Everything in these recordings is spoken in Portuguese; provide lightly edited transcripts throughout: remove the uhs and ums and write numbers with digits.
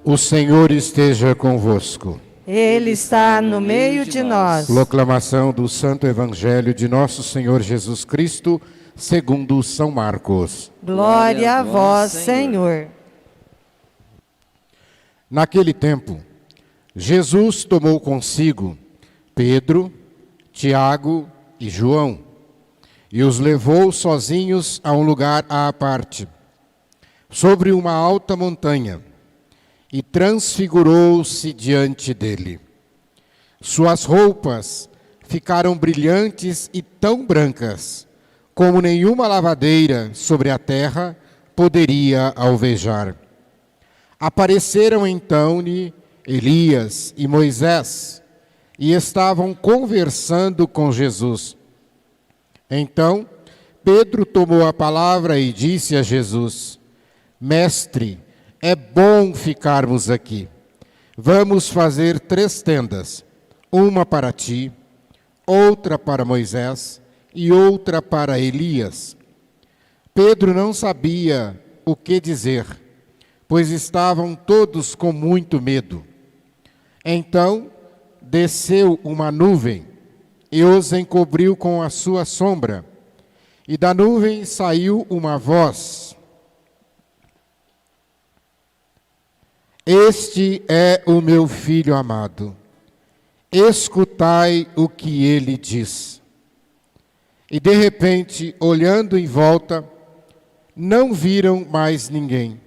O Senhor esteja convosco. Ele está no meio de nós. Proclamação do Santo Evangelho de Nosso Senhor Jesus Cristo, segundo São Marcos. Glória a vós, Senhor. Naquele tempo, Jesus tomou consigo Pedro, Tiago e João e os levou sozinhos a um lugar à parte, sobre uma alta montanha, e transfigurou-se diante dele. Suas roupas ficaram brilhantes e tão brancas, como nenhuma lavadeira sobre a terra poderia alvejar. Apareceram então-lhe Elias e Moisés, e estavam conversando com Jesus. Então, Pedro tomou a palavra e disse a Jesus: Mestre, é bom ficarmos aqui. Vamos fazer 3 tendas, uma para ti, outra para Moisés e outra para Elias. Pedro não sabia o que dizer, pois estavam todos com muito medo. Então desceu uma nuvem e os encobriu com a sua sombra, e da nuvem saiu uma voz: Este é o meu filho amado, escutai o que ele diz. E de repente, olhando em volta, não viram mais ninguém,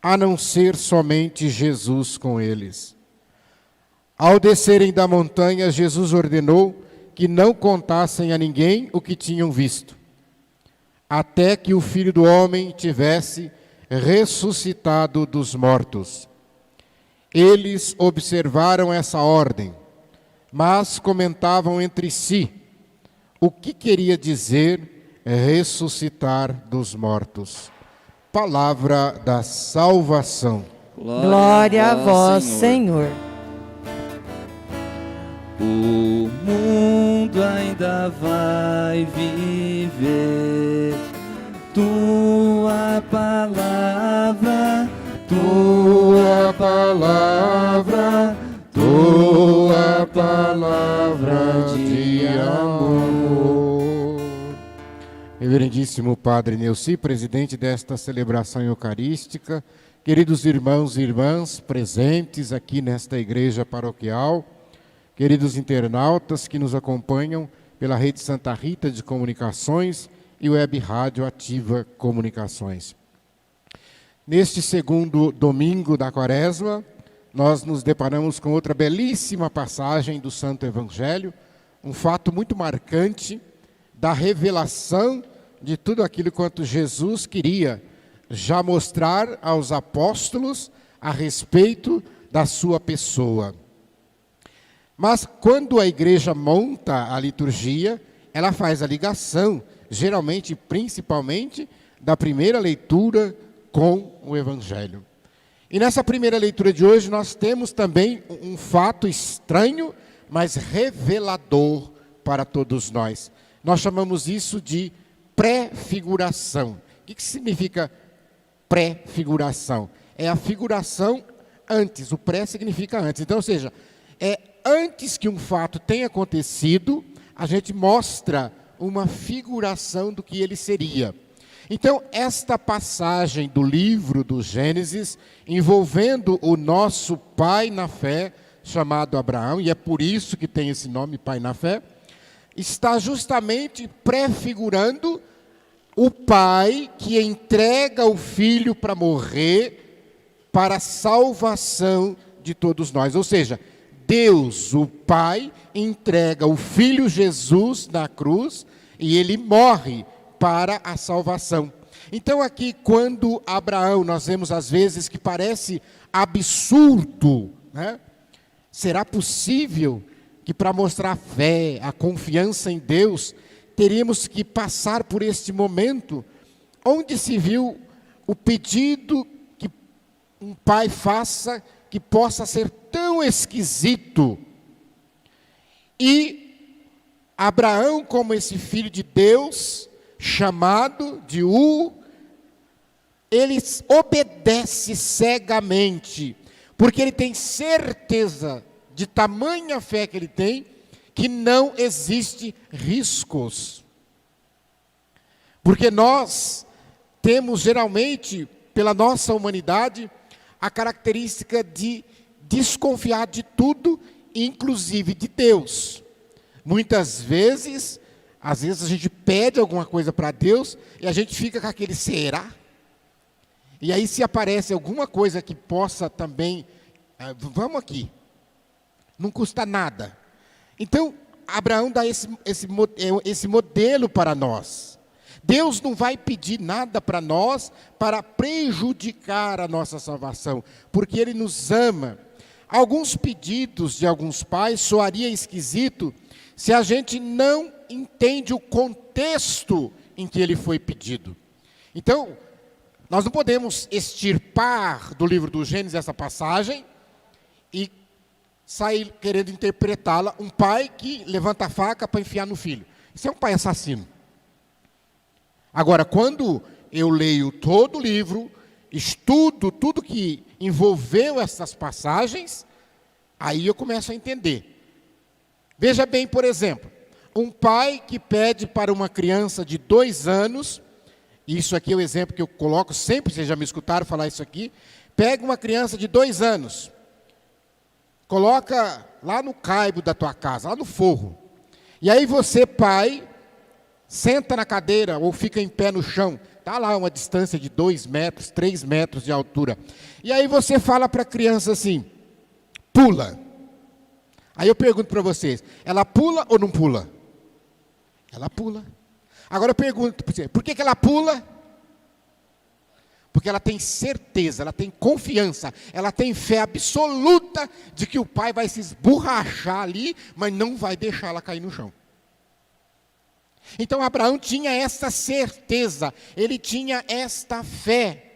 a não ser somente Jesus com eles. Ao descerem da montanha, Jesus ordenou que não contassem a ninguém o que tinham visto, até que o Filho do Homem tivesse ressuscitado dos mortos. Eles observaram essa ordem, mas comentavam entre si o que queria dizer ressuscitar dos mortos. Palavra da salvação. Glória a vós, Senhor. O mundo ainda vai viver tua palavra, tua palavra, tua palavra de amor. Reverendíssimo Padre Neuci, presidente desta celebração eucarística, queridos irmãos e irmãs presentes aqui nesta igreja paroquial, queridos internautas que nos acompanham pela Rede Santa Rita de Comunicações e Web Rádio Ativa Comunicações. Neste segundo domingo da Quaresma, nós nos deparamos com outra belíssima passagem do Santo Evangelho, um fato muito marcante da revelação de tudo aquilo quanto Jesus queria já mostrar aos apóstolos a respeito da sua pessoa. Mas quando a igreja monta a liturgia, ela faz a ligação, geralmente, principalmente, da primeira leitura com o Evangelho. E nessa primeira leitura de hoje nós temos também um fato estranho, mas revelador para todos nós. Nós chamamos isso de pré-figuração. O que significa pré-figuração? É a figuração antes, o pré significa antes. Então, ou seja, antes que um fato tenha acontecido, a gente mostra uma figuração do que ele seria. Então, esta passagem do livro do Gênesis, envolvendo o nosso pai na fé, chamado Abraão, e é por isso que tem esse nome, pai na fé, está justamente prefigurando o pai que entrega o filho para morrer para a salvação de todos nós. Ou seja, Deus, o Pai, entrega o Filho Jesus na cruz e ele morre para a salvação. Então aqui, quando Abraão, nós vemos às vezes que parece absurdo, né? Será possível que para mostrar a fé, a confiança em Deus, teríamos que passar por este momento onde se viu o pedido que um pai faça que possa ser tão esquisito. E Abraão, como esse filho de Deus, chamado de ele obedece cegamente, Porque ele tem certeza, de tamanha fé que ele tem, que não existe riscos. Porque nós temos geralmente, pela nossa humanidade, a característica de desconfiar de tudo, inclusive de Deus. Muitas vezes, às vezes a gente pede alguma coisa para Deus e a gente fica com aquele será? E aí se aparece alguma coisa que possa também, vamos aqui, não custa nada. Então, Abraão dá esse modelo para nós. Deus não vai pedir nada para nós para prejudicar a nossa salvação, porque Ele nos ama. Alguns pedidos de alguns pais soaria esquisito se a gente não entende o contexto em que ele foi pedido. Então, nós não podemos extirpar do livro do Gênesis essa passagem e sair querendo interpretá-la, um pai que levanta a faca para enfiar no filho. Isso é um pai assassino. Agora, quando eu leio todo o livro, estudo tudo que envolveu essas passagens, aí eu começo a entender. Veja bem, por exemplo, um pai que pede para uma criança de 2 anos, isso aqui é o exemplo que eu coloco sempre, vocês já me escutaram falar isso aqui, pega uma criança de 2 anos, coloca lá no caibo da tua casa, lá no forro, e aí você, pai, senta na cadeira ou fica em pé no chão, está lá uma distância de 2 metros, 3 metros de altura, e aí você fala para a criança assim, pula. Aí eu pergunto para vocês, ela pula ou não pula? Ela pula. Agora eu pergunto para você, por que ela pula? Porque ela tem certeza, ela tem confiança, ela tem fé absoluta de que o pai vai se esborrachar ali, mas não vai deixar ela cair no chão. Então Abraão tinha essa certeza, ele tinha esta fé.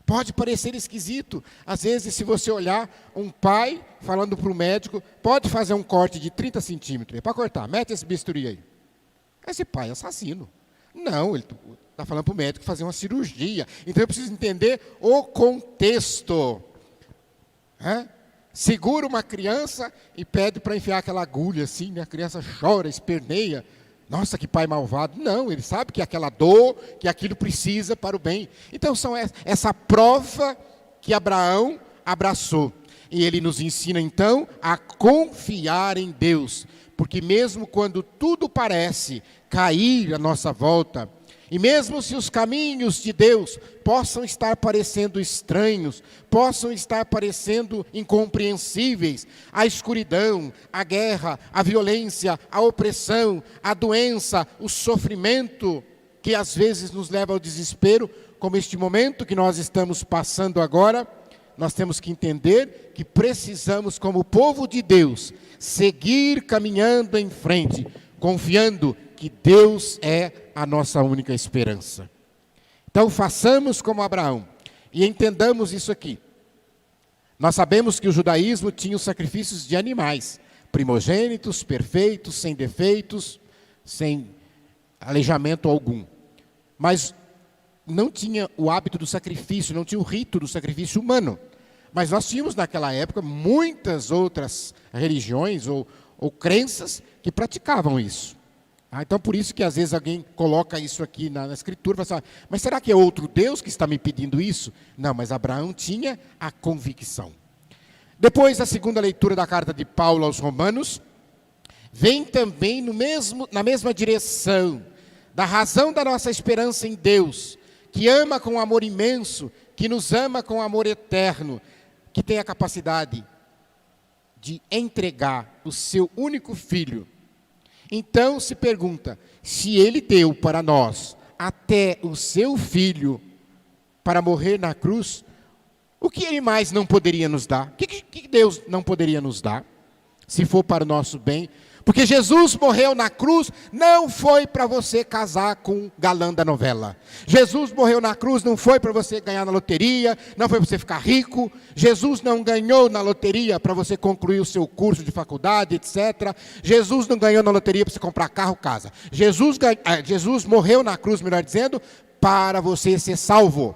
Pode parecer esquisito, às vezes se você olhar um pai falando para o médico, pode fazer um corte de 30 centímetros, para cortar, mete esse bisturi aí. Esse pai é assassino. Não, ele está falando para o médico fazer uma cirurgia, então eu preciso entender o contexto. Segura uma criança e pede para enfiar aquela agulha assim, né? A criança chora, esperneia. Nossa, que pai malvado. Não, ele sabe que aquela dor, que aquilo precisa para o bem. Então, são essa prova que Abraão abraçou. E ele nos ensina, então, a confiar em Deus. Porque mesmo quando tudo parece cair à nossa volta, e mesmo se os caminhos de Deus possam estar parecendo estranhos, possam estar parecendo incompreensíveis, a escuridão, a guerra, a violência, a opressão, a doença, o sofrimento, que às vezes nos leva ao desespero, como este momento que nós estamos passando agora, nós temos que entender que precisamos, como povo de Deus, seguir caminhando em frente, confiando que Deus é a nossa única esperança. Então façamos como Abraão e entendamos isso aqui. Nós sabemos que o judaísmo tinha os sacrifícios de animais, primogênitos, perfeitos, sem defeitos, sem aleijamento algum. Mas não tinha o hábito do sacrifício, não tinha o rito do sacrifício humano. Mas nós tínhamos naquela época muitas outras religiões ou crenças que praticavam isso. Então, por isso que às vezes alguém coloca isso aqui na Escritura e fala assim, mas será que é outro Deus que está me pedindo isso? Não, mas Abraão tinha a convicção. Depois, a segunda leitura da carta de Paulo aos Romanos, vem também na mesma direção, da razão da nossa esperança em Deus, que ama com amor imenso, que nos ama com amor eterno, que tem a capacidade de entregar o seu único filho. Então se pergunta, se ele deu para nós até o seu filho para morrer na cruz, o que ele mais não poderia nos dar? O que Deus não poderia nos dar, se for para o nosso bem? Porque Jesus morreu na cruz, não foi para você casar com um galã da novela. Jesus morreu na cruz, não foi para você ganhar na loteria, não foi para você ficar rico. Jesus não ganhou na loteria para você concluir o seu curso de faculdade, etc. Jesus não ganhou na loteria para você comprar carro, casa. Jesus morreu na cruz, melhor dizendo, para você ser salvo.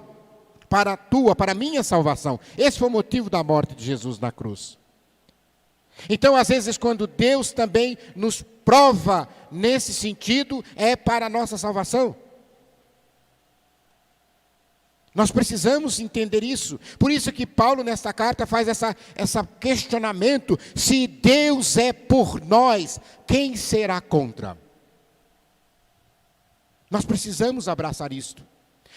para a tua, para a minha salvação. Esse foi o motivo da morte de Jesus na cruz. Então, às vezes, quando Deus também nos prova nesse sentido, é para a nossa salvação. Nós precisamos entender isso. Por isso que Paulo, nesta carta, faz esse questionamento. Se Deus é por nós, quem será contra? Nós precisamos abraçar isto.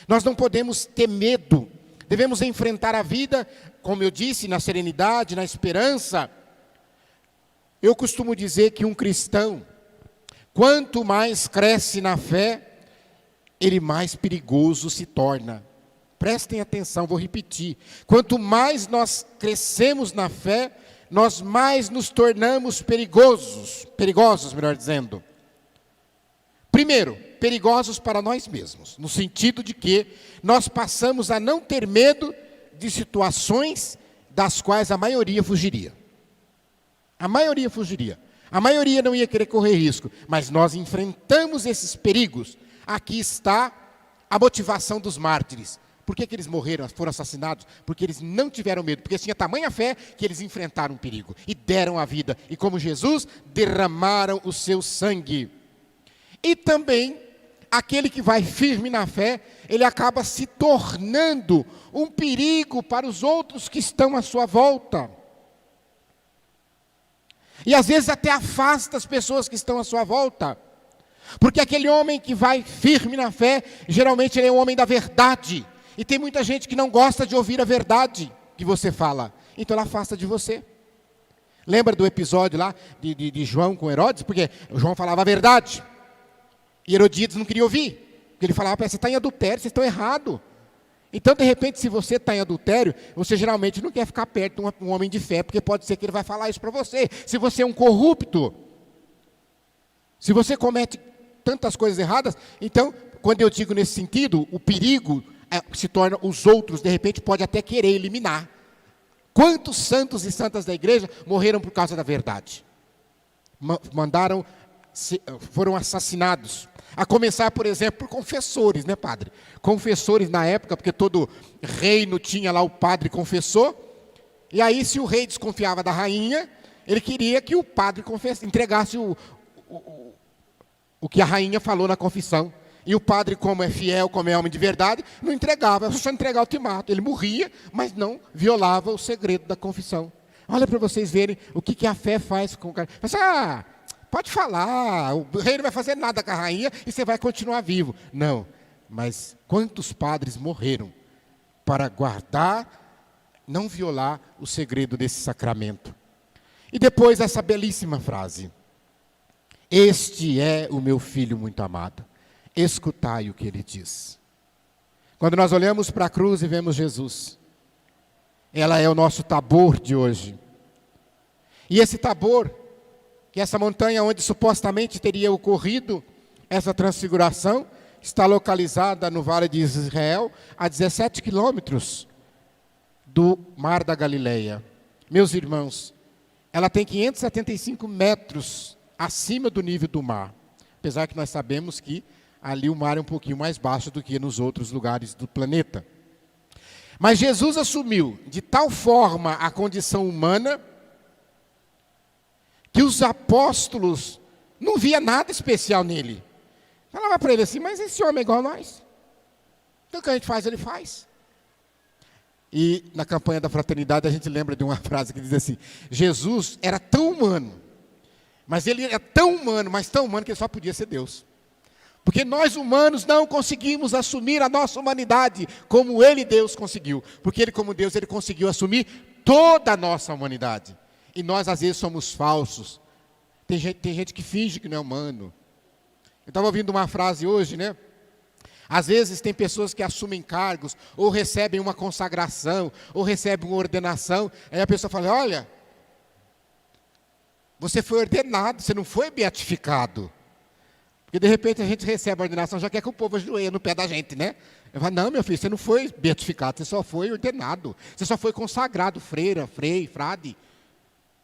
Nós não podemos ter medo. Devemos enfrentar a vida, como eu disse, na serenidade, na esperança. Eu costumo dizer que um cristão, quanto mais cresce na fé, ele mais perigoso se torna. Prestem atenção, vou repetir. Quanto mais nós crescemos na fé, nós mais nos tornamos perigosos, melhor dizendo. Primeiro, perigosos para nós mesmos, no sentido de que nós passamos a não ter medo de situações das quais a maioria fugiria. A maioria fugiria. A maioria não ia querer correr risco, mas nós enfrentamos esses perigos. Aqui está a motivação dos mártires. Por que eles morreram, foram assassinados? Porque eles não tiveram medo, porque tinha tamanha fé que eles enfrentaram o perigo e deram a vida. E como Jesus, derramaram o seu sangue. E também, aquele que vai firme na fé, ele acaba se tornando um perigo para os outros que estão à sua volta. E às vezes até afasta as pessoas que estão à sua volta. Porque aquele homem que vai firme na fé, geralmente ele é um homem da verdade. E tem muita gente que não gosta de ouvir a verdade que você fala. Então ela afasta de você. Lembra do episódio lá de João com Herodes? Porque João falava a verdade. E Herodíades não queria ouvir. Porque ele falava, você está em adultério, vocês estão errados. Então, de repente, se você está em adultério, você geralmente não quer ficar perto de um homem de fé, porque pode ser que ele vai falar isso para você. Se você é um corrupto, se você comete tantas coisas erradas, então, quando eu digo nesse sentido, o perigo se torna os outros, de repente, pode até querer eliminar. Quantos santos e santas da igreja morreram por causa da verdade? Foram assassinados. A começar, por exemplo, por confessores, né, padre? Confessores na época, porque todo reino tinha lá o padre confessor. E aí, se o rei desconfiava da rainha, ele queria que o padre entregasse o que a rainha falou na confissão. E o padre, como é fiel, como é homem de verdade, não entregava, só entregar o ultimato. Ele morria, mas não violava o segredo da confissão. Olha para vocês verem o que a fé faz com o cara. Mas, pode falar, o rei não vai fazer nada com a rainha e você vai continuar vivo. Não, mas quantos padres morreram para guardar, não violar o segredo desse sacramento? E depois essa belíssima frase. Este é o meu filho muito amado. Escutai o que ele diz. Quando nós olhamos para a cruz e vemos Jesus, ela é o nosso Tabor de hoje. E esse Tabor, que essa montanha onde supostamente teria ocorrido essa transfiguração, está localizada no Vale de Israel, a 17 quilômetros do Mar da Galileia. Meus irmãos, ela tem 575 metros acima do nível do mar. Apesar que nós sabemos que ali o mar é um pouquinho mais baixo do que nos outros lugares do planeta. Mas Jesus assumiu de tal forma a condição humana que os apóstolos não via nada especial nele. Falava para ele assim, mas esse homem é igual a nós. Então o que a gente faz, ele faz. E na campanha da fraternidade a gente lembra de uma frase que diz assim, Jesus era tão humano, mas ele era tão humano, mas tão humano que ele só podia ser Deus. Porque nós humanos não conseguimos assumir a nossa humanidade como ele, Deus, conseguiu. Porque ele, como Deus, ele conseguiu assumir toda a nossa humanidade. E nós, às vezes, somos falsos. Tem gente que finge que não é humano. Eu estava ouvindo uma frase hoje, né? Às vezes tem pessoas que assumem cargos, ou recebem uma consagração, ou recebem uma ordenação. Aí a pessoa fala, olha, você foi ordenado, você não foi beatificado. Porque de repente a gente recebe a ordenação, já quer que o povo ajoelhe no pé da gente, né? Eu falo, não, meu filho, você não foi beatificado, você só foi ordenado. Você só foi consagrado, freira, frei, frade.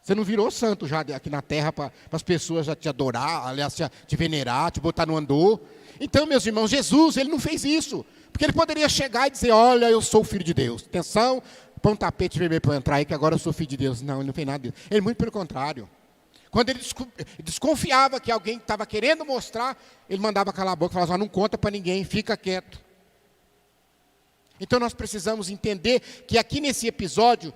Você não virou santo já aqui na terra para as pessoas já te adorar, aliás, te venerar, te botar no andor. Então, meus irmãos, Jesus, ele não fez isso. Porque ele poderia chegar e dizer, olha, eu sou o Filho de Deus. Atenção, põe um tapete vermelho para eu entrar aí, que agora eu sou Filho de Deus. Não, ele não fez nada disso. Ele, muito pelo contrário. Quando ele desconfiava que alguém estava querendo mostrar, ele mandava calar a boca e falava, não conta para ninguém, fica quieto. Então nós precisamos entender que aqui nesse episódio,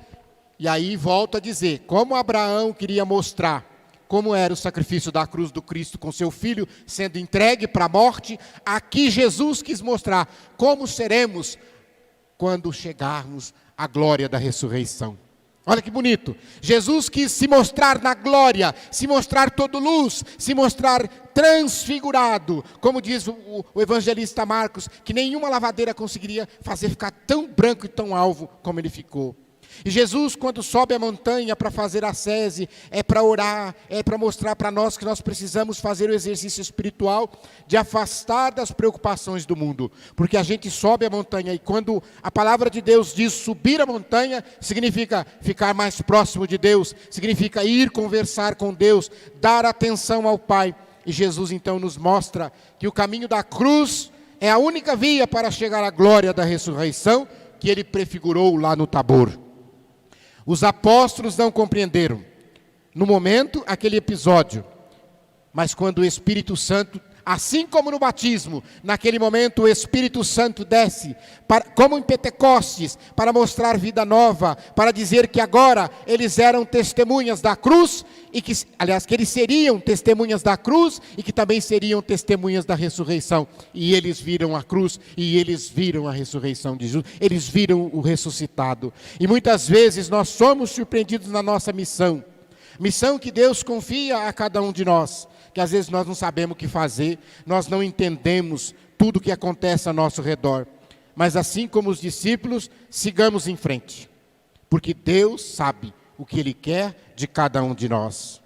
e aí volto a dizer, como Abraão queria mostrar como era o sacrifício da cruz do Cristo com seu filho sendo entregue para a morte, aqui Jesus quis mostrar como seremos quando chegarmos à glória da ressurreição. Olha que bonito, Jesus quis se mostrar na glória, se mostrar todo luz, se mostrar transfigurado, como diz o evangelista Marcos, que nenhuma lavadeira conseguiria fazer ficar tão branco e tão alvo como ele ficou. E Jesus, quando sobe a montanha para fazer a sese, é para orar, é para mostrar para nós que nós precisamos fazer o exercício espiritual de afastar das preocupações do mundo. Porque a gente sobe a montanha e quando a palavra de Deus diz subir a montanha, significa ficar mais próximo de Deus, significa ir conversar com Deus, dar atenção ao Pai. E Jesus então nos mostra que o caminho da cruz é a única via para chegar à glória da ressurreição que ele prefigurou lá no Tabor. Os apóstolos não compreenderam, no momento, aquele episódio, mas quando o Espírito Santo, assim como no batismo, naquele momento o Espírito Santo desce, como em Pentecostes, para mostrar vida nova, para dizer que agora eles eram testemunhas da cruz, e que, aliás, que eles seriam testemunhas da cruz, e que também seriam testemunhas da ressurreição, e eles viram a cruz, e eles viram a ressurreição de Jesus, eles viram o ressuscitado, e muitas vezes nós somos surpreendidos na nossa missão que Deus confia a cada um de nós, que às vezes nós não sabemos o que fazer, nós não entendemos tudo o que acontece ao nosso redor, mas assim como os discípulos, sigamos em frente, porque Deus sabe o que Ele quer de cada um de nós.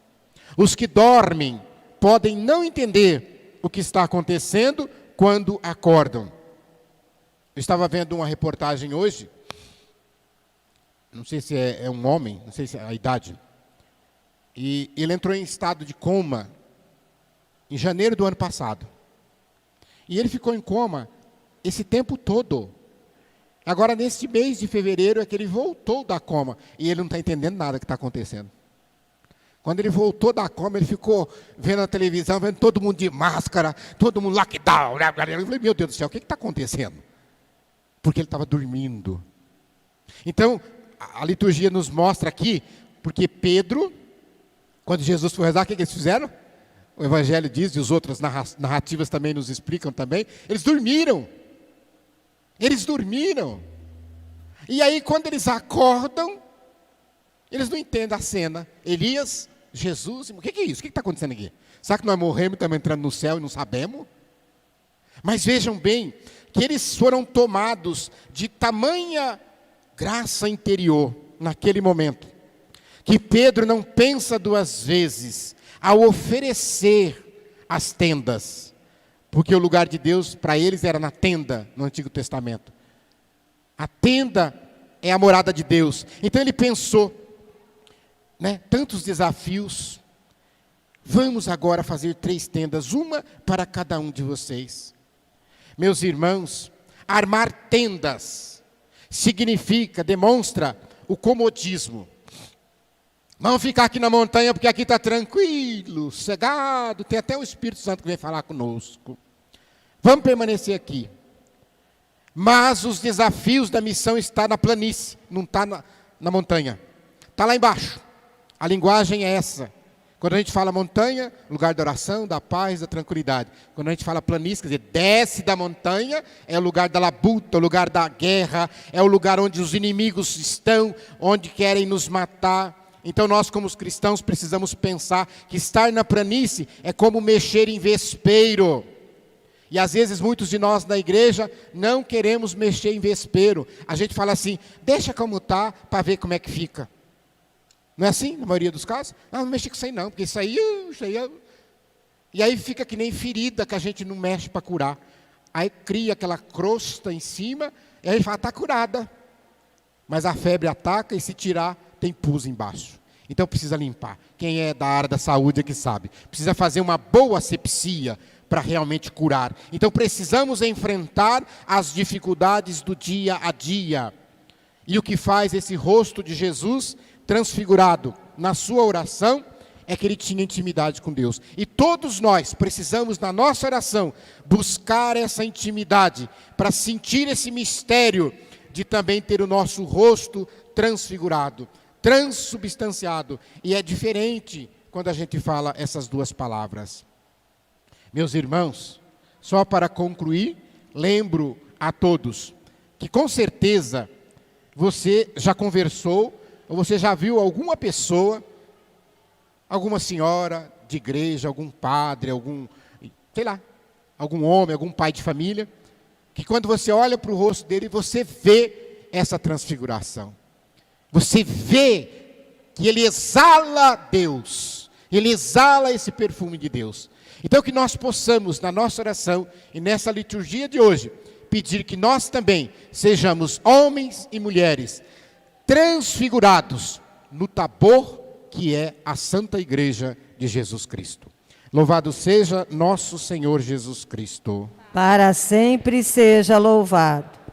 Os que dormem podem não entender o que está acontecendo quando acordam. Eu estava vendo uma reportagem hoje, não sei se é um homem, não sei se é a idade, e ele entrou em estado de coma em janeiro do ano passado. E ele ficou em coma esse tempo todo. Agora, nesse mês de fevereiro, é que ele voltou da coma. E ele não está entendendo nada que está acontecendo. Quando ele voltou da coma, ele ficou vendo a televisão, vendo todo mundo de máscara, todo mundo lockdown. Eu falei, meu Deus do céu, o que está acontecendo? Porque ele estava dormindo. Então, a liturgia nos mostra aqui, porque Pedro, quando Jesus foi rezar, o que eles fizeram? O Evangelho diz, e as outras narrativas também nos explicam também, eles dormiram. Eles dormiram. E aí, quando eles acordam, eles não entendem a cena. Elias, Jesus, o que é isso? O que está acontecendo aqui? Será que nós morremos e estamos entrando no céu e não sabemos? Mas vejam bem, que eles foram tomados de tamanha graça interior, naquele momento, que Pedro não pensa duas vezes ao oferecer as tendas, porque o lugar de Deus para eles era na tenda no Antigo Testamento. A tenda é a morada de Deus. Então ele pensou, tantos desafios, vamos agora fazer 3 tendas, uma para cada um de vocês. Meus irmãos, armar tendas demonstra o comodismo. Vamos ficar aqui na montanha porque aqui está tranquilo, sossegado, tem até o Espírito Santo que vem falar conosco. Vamos permanecer aqui. Mas os desafios da missão estão na planície, não está na montanha. Está lá embaixo. A linguagem é essa. Quando a gente fala montanha, lugar da oração, da paz, da tranquilidade. Quando a gente fala planície, quer dizer, desce da montanha, é o lugar da labuta, o lugar da guerra, é o lugar onde os inimigos estão, onde querem nos matar. Então nós, como os cristãos, precisamos pensar que estar na planície é como mexer em vespeiro. E às vezes muitos de nós na igreja não queremos mexer em vespeiro. A gente fala assim, deixa como está para ver como é que fica. Não é assim na maioria dos casos? Não mexe com isso aí não, porque isso aí... E aí fica que nem ferida que a gente não mexe para curar. Aí cria aquela crosta em cima, e aí fala, está curada. Mas a febre ataca e se tirar, tem pus embaixo. Então precisa limpar. Quem é da área da saúde é que sabe. Precisa fazer uma boa asepsia para realmente curar. Então precisamos enfrentar as dificuldades do dia a dia. E o que faz esse rosto de Jesus transfigurado na sua oração é que ele tinha intimidade com Deus. E todos nós precisamos, na nossa oração, buscar essa intimidade para sentir esse mistério de também ter o nosso rosto transfigurado, transubstanciado. E é diferente quando a gente fala essas duas palavras. Meus irmãos, só para concluir, lembro a todos que com certeza você já conversou, ou você já viu alguma pessoa, alguma senhora de igreja, algum padre, algum homem, algum pai de família, que quando você olha para o rosto dele, você vê essa transfiguração. Você vê que ele exala Deus, ele exala esse perfume de Deus. Então que nós possamos, na nossa oração e nessa liturgia de hoje, pedir que nós também sejamos homens e mulheres transfigurados no Tabor, que é a Santa Igreja de Jesus Cristo. Louvado seja nosso Senhor Jesus Cristo. Para sempre seja louvado.